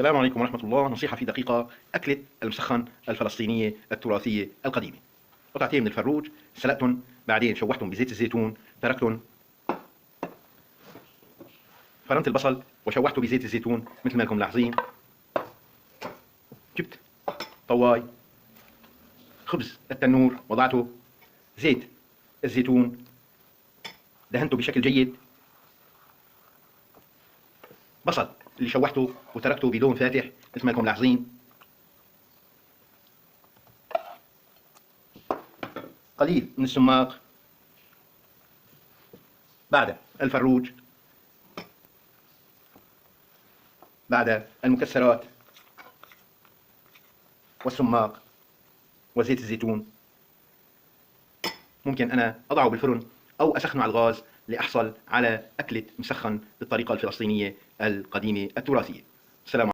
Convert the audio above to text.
السلام عليكم ورحمة الله. نصيحة في دقيقة: أكلة المسخن الفلسطينية التراثية القديمة. قطعتين من الفروج سلقتهم، بعدين شوحتهم بزيت الزيتون، تركتهم. فرمت البصل وشوحته بزيت الزيتون مثل ما انكم ملاحظين. جبت طواي خبز التنور، وضعته زيت الزيتون، دهنته بشكل جيد. بصل اللي شوحته وتركته بلون فاتح مثل ما انكم ملاحظين. قليل من السماق، بعد الفروج، بعد المكسرات والسماق وزيت الزيتون. ممكن أنا أضعه بالفرن أو أسخنه على الغاز لأحصل على أكلة مسخن بالطريقة الفلسطينية القديمة التراثية. السلام